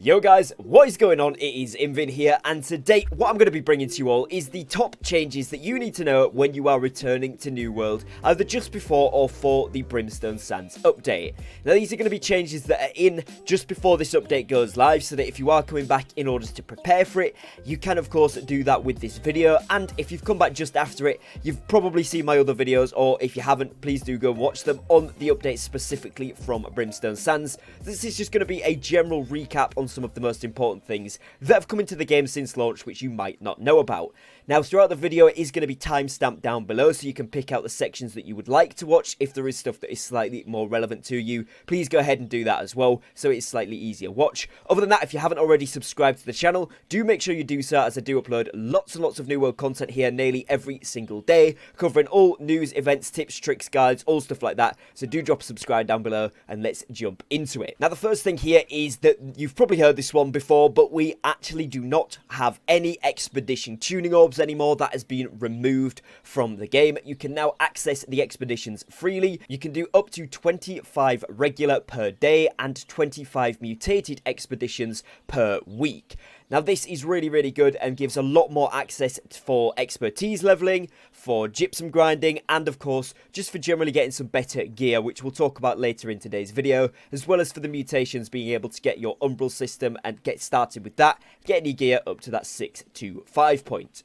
Yo guys, what is going on? It is Invin here, and today what I'm going to be bringing to you all is the top changes that you need to know when you are returning to New World, either just before or for the Brimstone Sands update. Now these are going to be changes that are in just before this update goes live, so that if you are coming back in order to prepare for it, you can of course do that with this video. And if you've come back just after it, you've probably seen my other videos, or if you haven't, please do go watch them on the update specifically from Brimstone Sands. This is just going to be a general recap on some of the most important things that have come into the game since launch, which you might not know about. Now, throughout the video, it is going to be time-stamped down below, so you can pick out the sections that you would like to watch. If there is stuff that is slightly more relevant to you, please go ahead and do that as well, so it's slightly easier watch. Other than that, if you haven't already subscribed to the channel, do make sure you do so, as I do upload lots and lots of New World content here nearly every single day, covering all news, events, tips, tricks, guides, all stuff like that. So do drop a subscribe down below, and let's jump into it. Now, the first thing here is that you've probably heard this one before, but we actually do not have any expedition tuning orbs anymore. That has been removed from the game. You can now access the expeditions freely. You can do up to 25 regular per day and 25 mutated expeditions per week. Now, this is really good and gives a lot more access for expertise leveling, for gypsum grinding, and of course, just for generally getting some better gear, which we'll talk about later in today's video, as well as for the mutations, being able to get your umbral system and get started with that, get any gear up to that 6 to 5 point.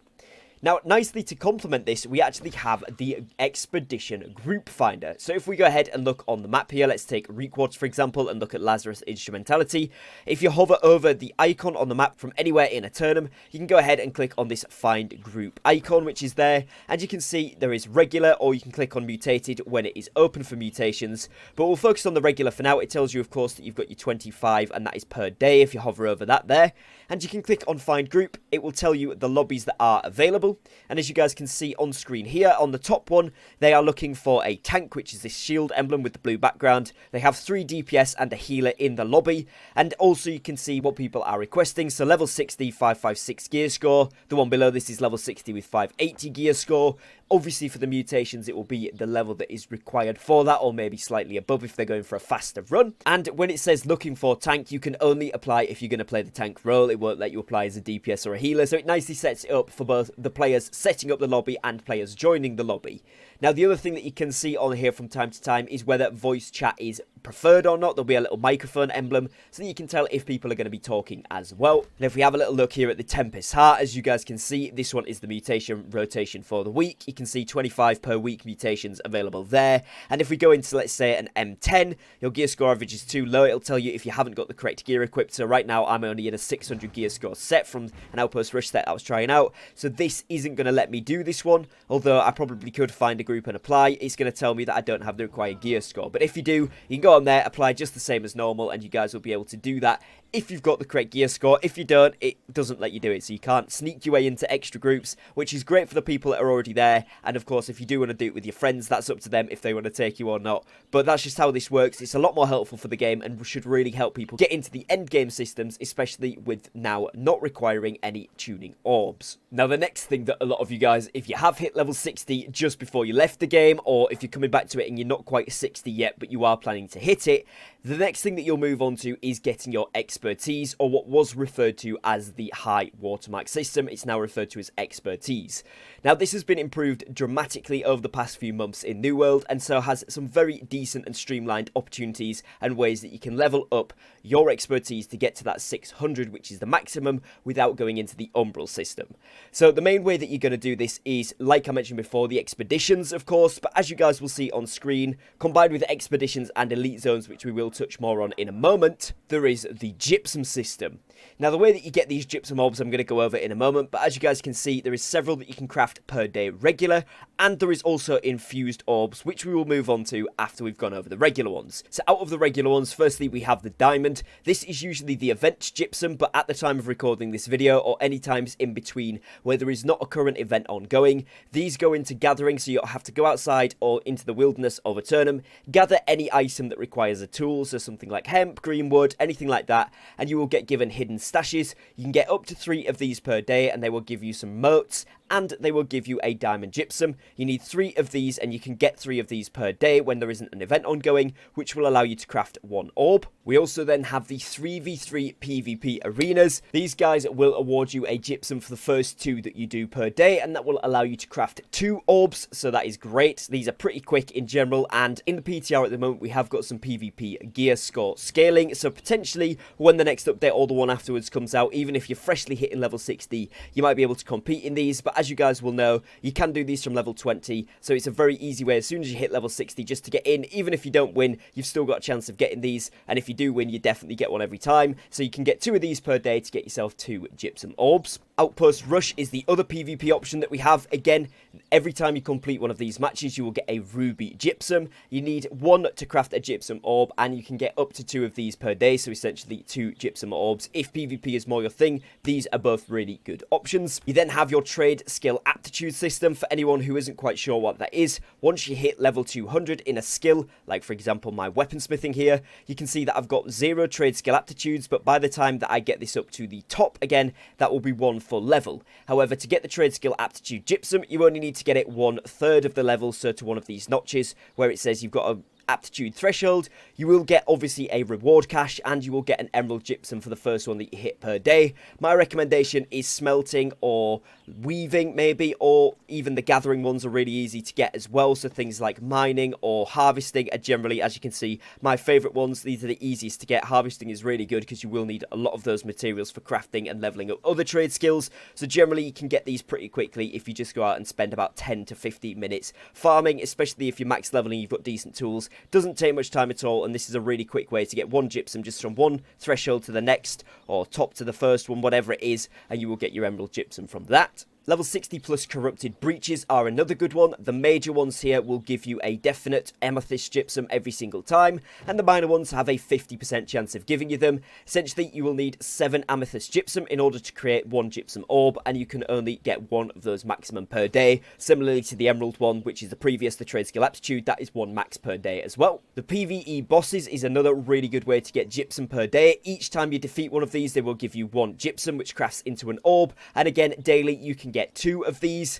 Now, nicely to complement this, we actually have the Expedition Group Finder. So if we go ahead and look on the map here, let's take Requartz, for example, and look at Lazarus Instrumentality. If you hover over the icon on the map from anywhere in Eternum, you can go ahead and click on this Find Group icon, which is there. And you can see there is regular, or you can click on mutated when it is open for mutations. But we'll focus on the regular for now. It tells you, of course, that you've got your 25, and that is per day if you hover over that there. And you can click on Find Group. It will tell you the lobbies that are available. And as you guys can see on screen here, on the top one, they are looking for a tank, which is this shield emblem with the blue background. They have 3 DPS and a healer in the lobby. And also you can see what people are requesting. So level 60, 556 gear score. The one below this is level 60 with 580 gear score. Obviously, for the mutations, it will be the level that is required for that, or maybe slightly above if they're going for a faster run. And when it says looking for tank, you can only apply if you're going to play the tank role. It won't let you apply as a DPS or a healer, so it nicely sets it up for both the players setting up the lobby and players joining the lobby. Now, the other thing that you can see on here from time to time is whether voice chat is preferred or not. There'll be a little microphone emblem so that you can tell if people are going to be talking as well. And if we have a little look here at the Tempest Heart, as you guys can see, this one is the mutation rotation for the week. You can see 25 per week mutations available there. And if we go into, let's say, an M10, your gear score average is too low. It'll tell you if you haven't got the correct gear equipped. So right now, I'm only in a 600 gear score set from an Outpost Rush set I was trying out. So this isn't going to let me do this one, although I probably could find a group and apply. It's going to tell me that I don't have the required gear score. But if you do, you can go on there, apply just the same as normal, and you guys will be able to do that if you've got the correct gear score. If you don't, it doesn't let you do it, so you can't sneak your way into extra groups, which is great for the people that are already there. And of course, if you do want to do it with your friends, that's up to them if they want to take you or not. But that's just how this works. It's a lot more helpful for the game and should really help people get into the end game systems, especially with now not requiring any tuning orbs. Now, the next thing that a lot of you guys, if you have hit level 60 just before you left the game, or if you're coming back to it and you're not quite 60 yet, but you are planning to hit it, the next thing that you'll move on to is getting your expertise, or what was referred to as the high watermark system. It's now referred to as expertise. Now, this has been improved dramatically over the past few months in New World, and so has some very decent and streamlined opportunities and ways that you can level up your expertise to get to that 600, which is the maximum, without going into the umbral system. So the main way that you're going to do this is, like I mentioned before, the expeditions, of course, but as you guys will see on screen, combined with expeditions and elite zones, which we will touch more on in a moment, there is the gypsum system. Now, the way that you get these gypsum orbs, I'm going to go over in a moment, but as you guys can see, there is several that you can craft per day regular, and there is also infused orbs, which we will move on to after we've gone over the regular ones. So out of the regular ones, firstly, we have the diamond. This is usually the event gypsum, but at the time of recording this video, or any times in between where there is not a current event ongoing, these go into gathering, so you'll have to go outside or into the wilderness of Eternum, gather any item that requires a tool, so something like hemp, green wood, anything like that, and you will get given hidden stashes. You can get up to 3 of these per day, and they will give you some motes, and they will give you a diamond gypsum. You need 3 of these, and you can get 3 of these per day when there isn't an event ongoing, which will allow you to craft 1 orb. We also then have the 3v3 PvP arenas. These guys will award you a gypsum for the first 2 that you do per day, and that will allow you to craft 2 orbs, so that is great. These are pretty quick in general, and in the PTR at the moment we have got some PvP gear score scaling, so potentially when the next update or the one afterwards comes out, even if you're freshly hitting level 60, you might be able to compete in these. But as you guys will know, you can do these from level 20, so it's a very easy way as soon as you hit level 60 just to get in. Even if you don't win, you've still got a chance of getting these, and if you do win, you definitely get one every time. So you can get 2 of these per day to get yourself 2 gypsum orbs. Outpost Rush is the other PvP option that we have. Again, every time you complete one of these matches, you will get a ruby gypsum. You need 1 to craft a gypsum orb, and you can get up to 2 of these per day, so essentially 2 gypsum orbs. If PvP is more your thing, these are both really good options. You then have your trade skill aptitude system. For anyone who isn't quite sure what that is, once you hit level 200 in a skill, like for example my weaponsmithing here, you can see that I've got 0 trade skill aptitudes, but by the time that I get this up to the top again, that will be 1 full level. However, to get the trade skill aptitude gypsum, you only need to get it 1/3 of the level, so to one of these notches where it says you've got a aptitude threshold. You will get obviously a reward cache, and you will get an emerald gypsum for the first one that you hit per day. My recommendation is smelting or weaving maybe, or even the gathering ones are really easy to get as well, so things like mining or harvesting are generally, as you can see, my favorite ones. These are the easiest to get. Harvesting is really good because you will need a lot of those materials for crafting and leveling up other trade skills, so generally you can get these pretty quickly if you just go out and spend about 10 to 15 minutes farming, especially if you're max leveling, you've got decent tools. Doesn't take much time at all, and this is a really quick way to get 1 gypsum just from 1 threshold to the next, or top to the first one, whatever it is, and you will get your emerald gypsum from that. Level 60 plus corrupted breaches are another good one. The major ones here will give you a definite amethyst gypsum every single time, and the minor ones have a 50% chance of giving you them. Essentially, you will need 7 amethyst gypsum in order to create 1 gypsum orb, and you can only get 1 of those maximum per day. Similarly to the emerald one, which is the previous, the trade skill aptitude, that is 1 max per day as well. The PvE bosses is another really good way to get gypsum per day. Each time you defeat one of these, they will give you 1 gypsum, which crafts into an orb, and again, daily you can get 2 of these.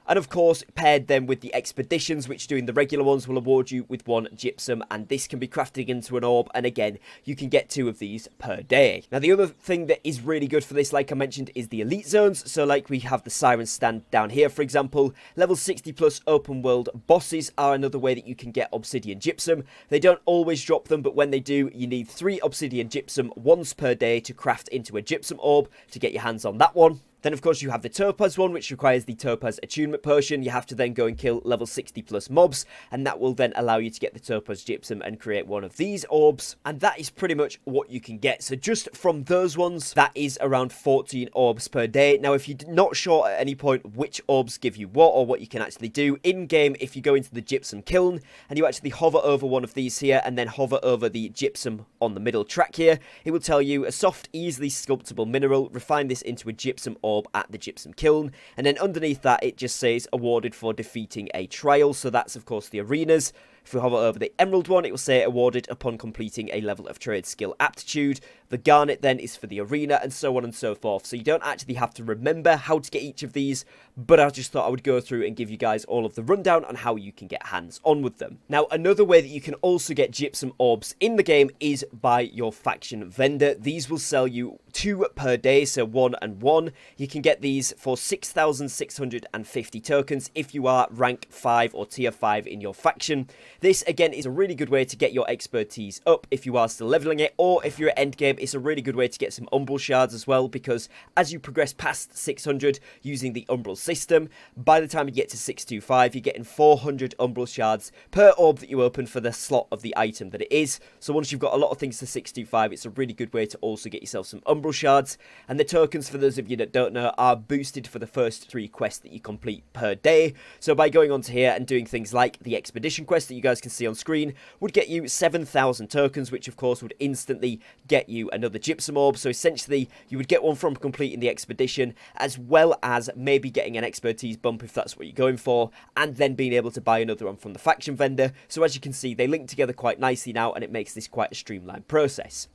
And of course, paired then with the expeditions, which doing the regular ones will award you with 1 gypsum, and this can be crafted into an orb, and again, you can get 2 of these per day. Now, the other thing that is really good for this, like I mentioned, is the elite zones. So like we have the Siren Stand down here, for example. Level 60 plus open world bosses are another way that you can get obsidian gypsum. They don't always drop them, but when they do, you need 3 obsidian gypsum once per day to craft into a gypsum orb to get your hands on that one. Then, of course, you have the Topaz one, which requires the Topaz Attunement Potion. You have to then go and kill level 60 plus mobs, and that will then allow you to get the Topaz Gypsum and create 1 of these orbs. And that is pretty much what you can get. So just from those ones, that is around 14 orbs per day. Now, if you're not sure at any point which orbs give you what or what you can actually do, in-game, if you go into the Gypsum Kiln, and you actually hover over one of these here, and then hover over the Gypsum on the middle track here, it will tell you a soft, easily sculptable mineral. Refine this into a Gypsum orb at the Gypsum Kiln, and then underneath that it just says awarded for defeating a trial, so that's of course the arenas. If we hover over the emerald one, it will say awarded upon completing a level of trade skill aptitude. The garnet then is for the arena, and so on and so forth. So you don't actually have to remember how to get each of these, but I just thought I would go through and give you guys all of the rundown on how you can get hands on with them. Now, another way that you can also get gypsum orbs in the game is by your faction vendor. These will sell you 2 per day, so 1 and 1. You can get these for 6,650 tokens if you are rank 5 or tier 5 in your faction. This, again, is a really good way to get your expertise up if you are still leveling it, or if you're at endgame, it's a really good way to get some umbral shards as well, because as you progress past 600 using the umbral system, by the time you get to 625, you're getting 400 umbral shards per orb that you open for the slot of the item that it is. So once you've got a lot of things to 625, it's a really good way to also get yourself some umbral shards. And the tokens, for those of you that don't know, are boosted for the first 3 quests that you complete per day. So by going onto here and doing things like the expedition quest that you guys can see on screen, would get you 7,000 tokens, which of course would instantly get you another gypsum orb. So essentially you would get one from completing the expedition, as well as maybe getting an expertise bump if that's what you're going for, and then being able to buy another one from the faction vendor. So as you can see, they link together quite nicely now, and it makes this quite a streamlined process.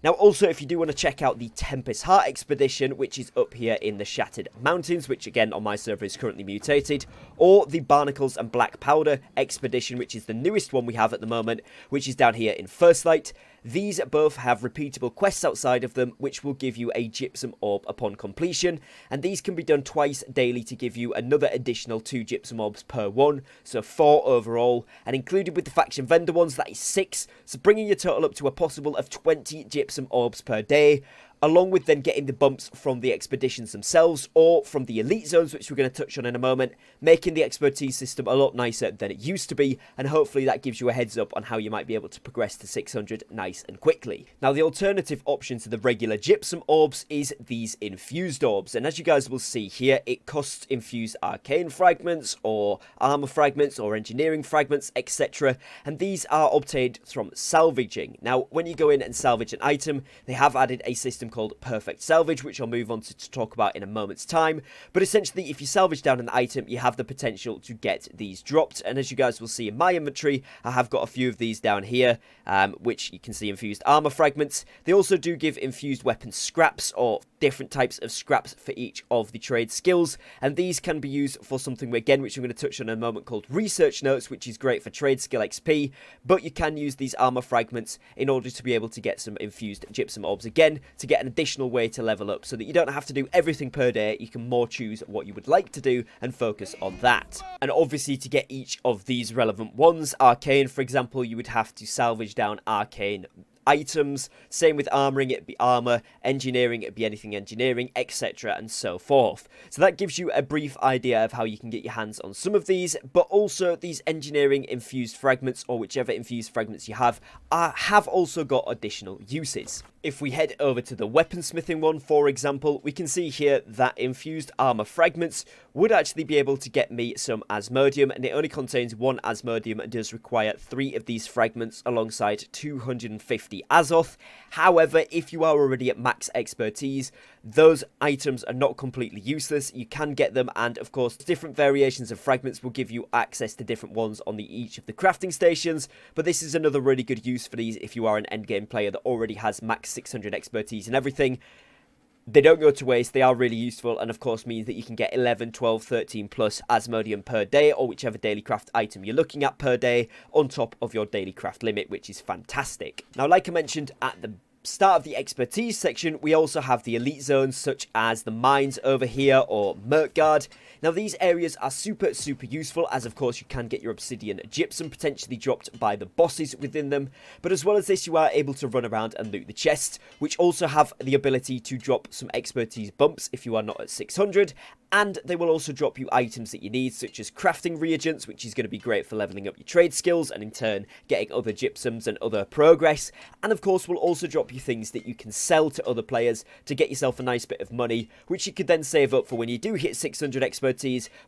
Now, also, if you do want to check out the Tempest Heart Expedition, which is up here in the Shattered Mountains, which, again, on my server is currently mutated, or the Barnacles and Black Powder Expedition, which is the newest one we have at the moment, which is down here in First Light, These both have repeatable quests outside of them, which will give you a gypsum orb upon completion, and these can be done twice daily to give you another additional 2 gypsum orbs per one, so 4 overall, and included with the faction vendor ones, that is 6, so bringing your total up to a possible of 20 gypsum orbs per day, along with then getting the bumps from the expeditions themselves or from the elite zones, which we're going to touch on in a moment, making the expertise system a lot nicer than it used to be, and hopefully that gives you a heads up on how you might be able to progress to 600 nice and quickly. Now, the alternative option to the regular gypsum orbs is these infused orbs, and as you guys will see here, it costs infused arcane fragments or armor fragments or engineering fragments, etc., and these are obtained from salvaging. Now, when you go in and salvage an item, they have added a system called perfect salvage, which I'll move on to talk about in a moment's time. But essentially, if you salvage down an item, you have the potential to get these dropped, and as you guys will see in my inventory, I have got a few of these down here, which you can see infused armor fragments. They also do give infused weapon scraps, or different types of scraps for each of the trade skills, and these can be used for something again which I'm going to touch on in a moment called research notes, which is great for trade skill XP, but you can use these armor fragments in order to be able to get some infused gypsum orbs again, to get an additional way to level up, so that you don't have to do everything per day. You can more choose what you would like to do and focus on that. And obviously, to get each of these relevant ones, arcane for example, you would have to salvage down arcane items. Same with armoring, it'd be armor, engineering, it'd be anything engineering, etc., and so forth. So that gives you a brief idea of how you can get your hands on some of these, but also these engineering infused fragments, or whichever infused fragments you have also got additional uses. If we head over to the weaponsmithing one, for example, we can see here that infused armor fragments would actually be able to get me some Asmodeum, and it only contains 1 Asmodeum and does require 3 of these fragments alongside 250 Azoth. However, if you are already at max expertise, those items are not completely useless. You can get them, and of course, different variations of fragments will give you access to different ones on each of the crafting stations, but this is another really good use for these if you are an endgame player that already has max 600 expertise and everything. They don't go to waste, they are really useful, and of course means that you can get 11, 12, 13 plus Asmodeum per day, or whichever daily craft item you're looking at per day, on top of your daily craft limit, which is fantastic. Now, like I mentioned at the start of the expertise section, we also have the elite zones, such as the mines over here, or Merkgard. Now, these areas are super useful, as of course you can get your obsidian gypsum potentially dropped by the bosses within them, but as well as this, you are able to run around and loot the chests, which also have the ability to drop some expertise bumps if you are not at 600, and they will also drop you items that you need, such as crafting reagents, which is going to be great for leveling up your trade skills and in turn getting other gypsums and other progress, and of course will also drop you things that you can sell to other players to get yourself a nice bit of money, which you could then save up for when you do hit 600 expertise,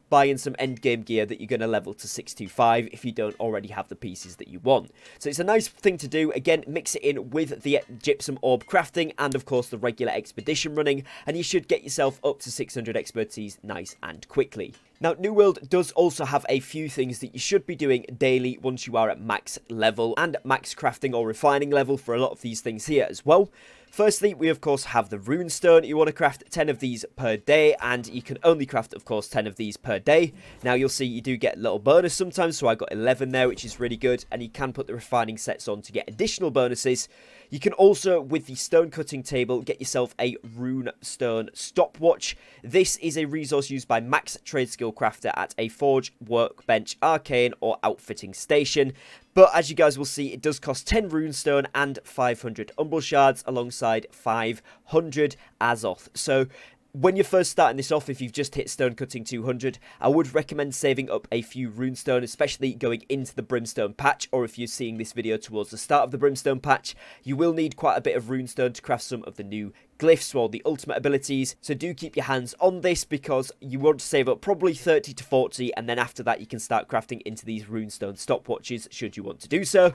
buying some endgame gear that you're going to level to 625 if you don't already have the pieces that you want. So it's a nice thing to do. Again, mix it in with the gypsum orb crafting and of course the regular expedition running, and you should get yourself up to 600 expertise nice and quickly. Now, New World does also have a few things that you should be doing daily once you are at max level and max crafting or refining level for a lot of these things here as well. Firstly, we of course have the runestone. You want to craft 10 of these per day, and you can only craft, of course, 10 of these per day. Now, you'll see you do get a little bonus sometimes, so I got 11 there, which is really good, and you can put the refining sets on to get additional bonuses. You can also, with the stone cutting table, get yourself a runestone stopwatch. This is a resource used by max trade skill crafter at a forge, workbench, arcane, or outfitting station. But as you guys will see, it does cost 10 runestone and 500 umbral shards alongside 500 Azoth. So when you're first starting this off, if you've just hit stone cutting 200, I would recommend saving up a few runestone, especially going into the Brimstone patch, or if you're seeing this video towards the start of the Brimstone patch, you will need quite a bit of runestone to craft some of the new glyphs or the ultimate abilities. So do keep your hands on this, because you want to save up probably 30 to 40, and then after that you can start crafting into these runestone stopwatches should you want to do so.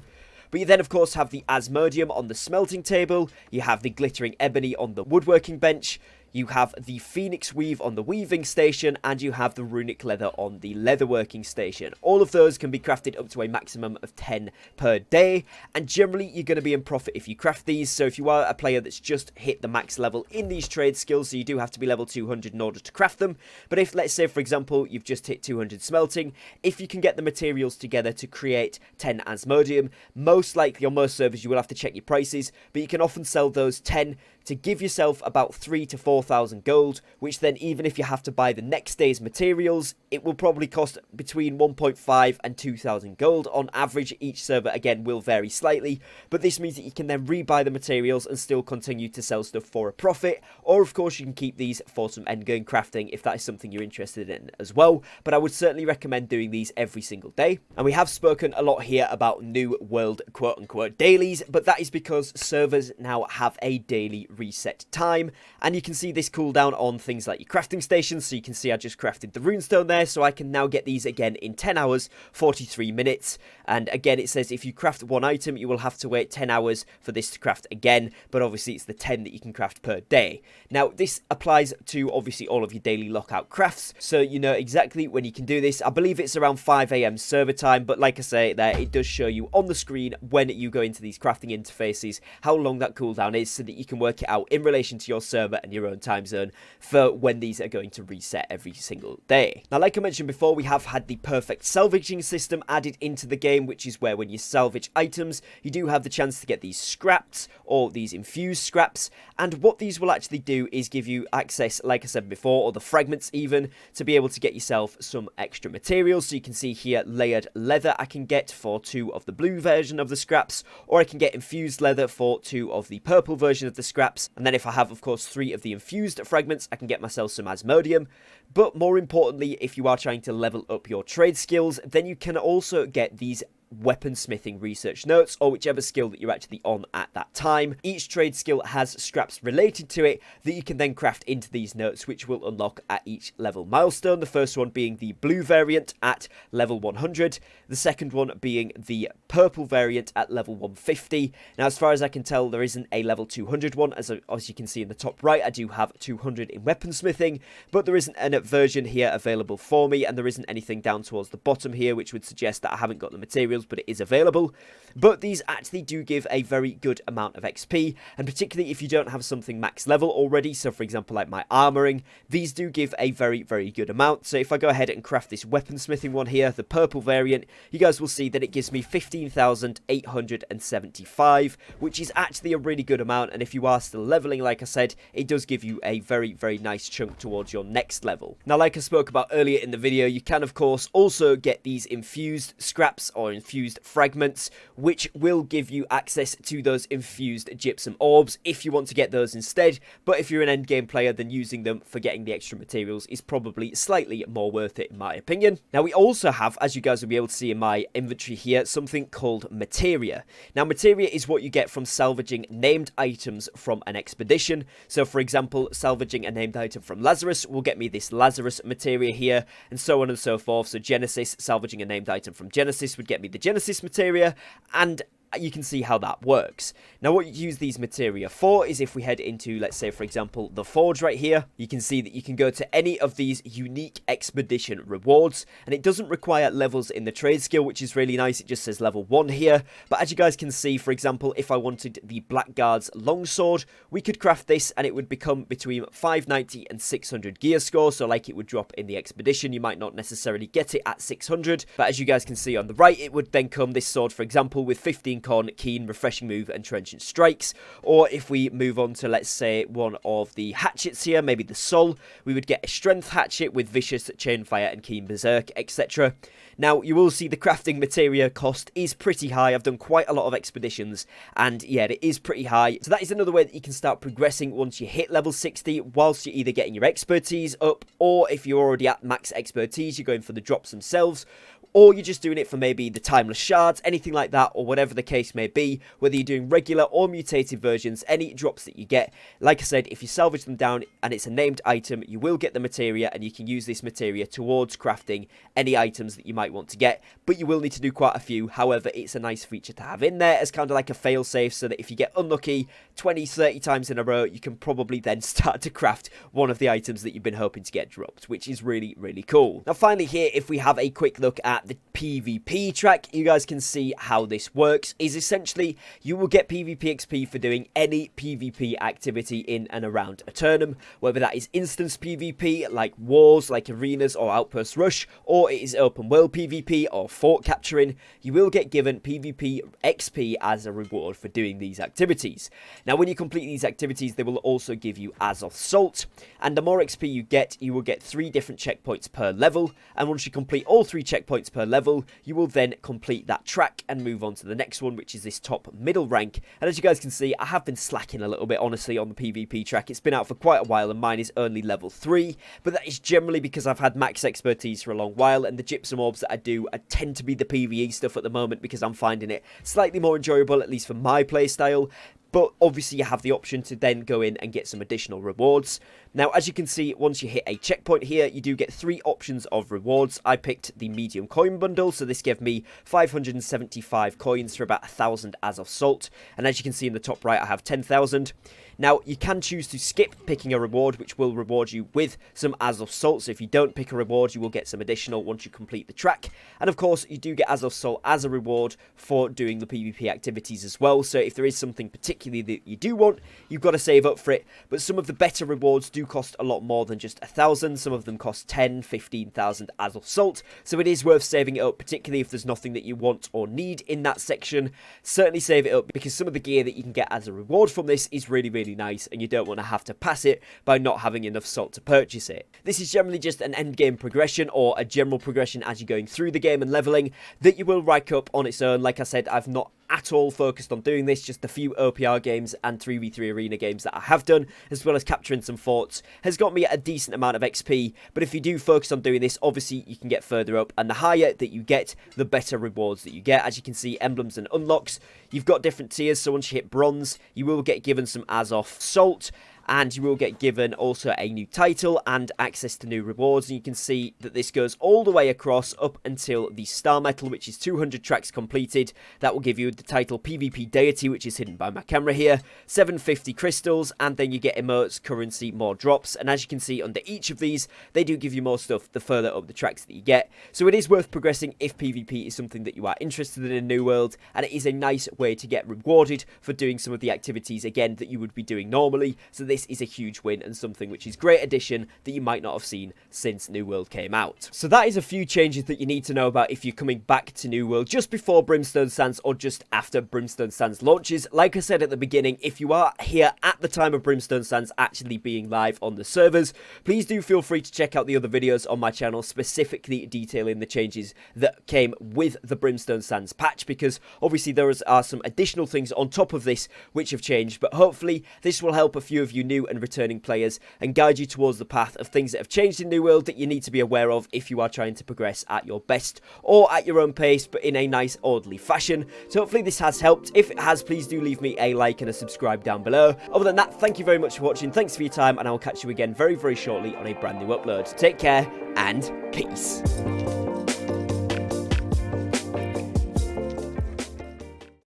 But you then, of course, have the Asmodeum on the smelting table. You have the glittering ebony on the woodworking bench. you have the Phoenix Weave on the weaving station, and you have the Runic Leather on the leatherworking station. All of those can be crafted up to a maximum of 10 per day, and generally you're going to be in profit if you craft these. So if you are a player that's just hit the max level in these trade skills, so you do have to be level 200 in order to craft them, but if, let's say for example, you've just hit 200 smelting, if you can get the materials together to create 10 Asmodeum, most likely on most servers you will have to check your prices, but you can often sell those 10 to give yourself about 3,000 to 4,000 gold, which then even if you have to buy the next day's materials, it will probably cost between 1.5 and 2,000 gold on average. Each server again will vary slightly, but this means that you can then rebuy the materials and still continue to sell stuff for a profit, or of course you can keep these for some endgame crafting if that is something you're interested in as well. But I would certainly recommend doing these every single day. And we have spoken a lot here about new world quote-unquote dailies, but that is because servers now have a daily reset time, and you can see this cooldown on things like your crafting stations. So you can see I just crafted the runestone there, so I can now get these again in 10 hours 43 minutes. And again it says if you craft one item you will have to wait 10 hours for this to craft again, but obviously it's the 10 that you can craft per day. Now this applies to obviously all of your daily lockout crafts, so you know exactly when you can do this. I believe it's around 5 AM server time, but like I say there, it does show you on the screen when you go into these crafting interfaces how long that cooldown is, so that you can work it out in relation to your server and your own time zone for when these are going to reset every single day. Now like I mentioned before, we have had the perfect salvaging system added into the game, which is where when you salvage items you do have the chance to get these scraps or these infused scraps, and what these will actually do is give you access, like I said before, or the fragments even, to be able to get yourself some extra materials. So you can see here layered leather I can get for 2 of the blue version of the scraps, or I can get infused leather for 2 of the purple version of the scraps, and then if I have of course 3 of the infused fragments I can get myself some Asmodeum. But more importantly, if you are trying to level up your trade skills, then you can also get these weaponsmithing research notes, or whichever skill that you're actually on at that time. Each trade skill has scraps related to it that you can then craft into these notes, which will unlock at each level milestone. The first one being the blue variant at level 100, the second one being the purple variant at level 150. Now as far as I can tell there isn't a level 200 one, as you can see in the top right I do have 200 in weaponsmithing, but there isn't a version here available for me, and there isn't anything down towards the bottom here which would suggest that I haven't got the materials, but it is available. But these actually do give a very good amount of XP, and particularly if you don't have something max level already, so for example like my armoring, these do give a very good amount. So if I go ahead and craft this weaponsmithing one here, the purple variant, you guys will see that it gives me 15,875, which is actually a really good amount, and if you are still leveling, like I said, it does give you a very nice chunk towards your next level. Now like I spoke about earlier in the video, you can of course also get these infused scraps or infused fragments, which will give you access to those infused gypsum orbs if you want to get those instead. But if you're an endgame player, then using them for getting the extra materials is probably slightly more worth it in my opinion. Now we also have, as you guys will be able to see in my inventory here, something called Materia. Now Materia is what you get from salvaging named items from an expedition. So for example, salvaging a named item from Lazarus will get me this Lazarus Materia here, and so on and so forth. So Genesis, salvaging a named item from Genesis would get me the Genesis Materia, and you can see how that works. Now what you use these materia for is if we head into, let's say for example, the forge right here, you can see that you can go to any of these unique expedition rewards, and it doesn't require levels in the trade skill, which is really nice. It just says level 1 here, but as you guys can see, for example, if I wanted the Blackguard's longsword, we could craft this and it would become between 590 and 600 gear score. So like it would drop in the expedition, you might not necessarily get it at 600, but as you guys can see on the right, it would then come this sword, for example, with 15 con, keen, refreshing move, and trenchant strikes. Or if we move on to, let's say, one of the hatchets here, maybe the Soul, we would get a strength hatchet with vicious, chainfire, and keen berserk, etc. Now, you will see the crafting materia cost is pretty high. I've done quite a lot of expeditions, and yeah, it is pretty high. So that is another way that you can start progressing once you hit level 60, whilst you're either getting your expertise up, or if you're already at max expertise, you're going for the drops themselves. or you're just doing it for maybe the timeless shards, anything like that, or whatever the case may be, whether you're doing regular or mutated versions, any drops that you get, like I said, if you salvage them down and it's a named item, you will get the materia, and you can use this materia towards crafting any items that you might want to get, but you will need to do quite a few. However, it's a nice feature to have in there as kind of like a fail-safe, so that if you get unlucky 20-30 times in a row, you can probably then start to craft one of the items that you've been hoping to get dropped, which is really, really cool. Now, finally here, if we have a quick look at the PvP track, you guys can see how this works. Is essentially you will get PvP XP for doing any PvP activity in and around a Eternum, whether that is instance PvP like wars, like arenas or outpost rush, or it is open world PvP or fort capturing. You will get given PvP XP as a reward for doing these activities. Now, when you complete these activities, they will also give you Azov Salt, and the more XP you get, you will get 3 different checkpoints per level, and once you complete all 3 checkpoints per level, you will then complete that track and move on to the next one, which is this top middle rank. And as you guys can see, I have been slacking a little bit, honestly, on the PvP track. It's been out for quite a while, and mine is only level 3, but that is generally because I've had max expertise for a long while, and the gypsum orbs that I do tend to be the PvE stuff at the moment, because I'm finding it slightly more enjoyable, at least for my playstyle. But obviously you have the option to then go in and get some additional rewards. Now, as you can see, once you hit a checkpoint here, you do get 3 options of rewards. I picked the medium coin bundle, so this gave me 575 coins for about 1,000 Azov Salt. And as you can see in the top right, I have 10,000. Now, you can choose to skip picking a reward, which will reward you with some Azov Salt. So if you don't pick a reward, you will get some additional once you complete the track. And of course, you do get Azov Salt as a reward for doing the PvP activities as well. So if there is something particularly that you do want, you've got to save up for it. But some of the better rewards do cost a lot more than just 1,000. Some of them cost 10, 15,000 Azov Salt. So it is worth saving it up, particularly if there's nothing that you want or need in that section. Certainly save it up, because some of the gear that you can get as a reward from this is really, really nice, and you don't want to have to pass it by not having enough salt to purchase it. This is generally just an end game progression, or a general progression as you're going through the game and leveling, that you will rack up on its own. Like I said, I've not at all focused on doing this. Just a few OPR games and 3v3 arena games that I have done, as well as capturing some forts, has got me a decent amount of XP. But if you do focus on doing this, obviously you can get further up, and the higher that you get, the better rewards that you get. As you can see, emblems and unlocks, you've got different tiers. So once you hit bronze, you will get given some Azov Salt, and you will get given also a new title and access to new rewards. And you can see that this goes all the way across up until the star metal, which is 200 tracks completed. That will give you the title PvP Deity, which is hidden by my camera here, 750 crystals, and then you get emotes, currency, more drops. And as you can see under each of these, they do give you more stuff the further up the tracks that you get. So it is worth progressing if PvP is something that you are interested in New World, and it is a nice way to get rewarded for doing some of the activities, again, that you would be doing normally. So this is a huge win, and something which is great addition that you might not have seen since New World came out. So that is a few changes that you need to know about if you're coming back to New World just before Brimstone Sands or just after Brimstone Sands launches. Like I said at the beginning, if you are here at the time of Brimstone Sands actually being live on the servers, please do feel free to check out the other videos on my channel, specifically detailing the changes that came with the Brimstone Sands patch, because obviously there are some additional things on top of this which have changed. But hopefully this will help a few of you new and returning players and guide you towards the path of things that have changed in New World that you need to be aware of if you are trying to progress at your best or at your own pace, but in a nice orderly fashion. So hopefully this has helped. If it has, please do leave me a like and a subscribe down below. Other than that, thank you very much for watching. Thanks for your time, and I will catch you again very, very shortly on a brand new upload. Take care and peace.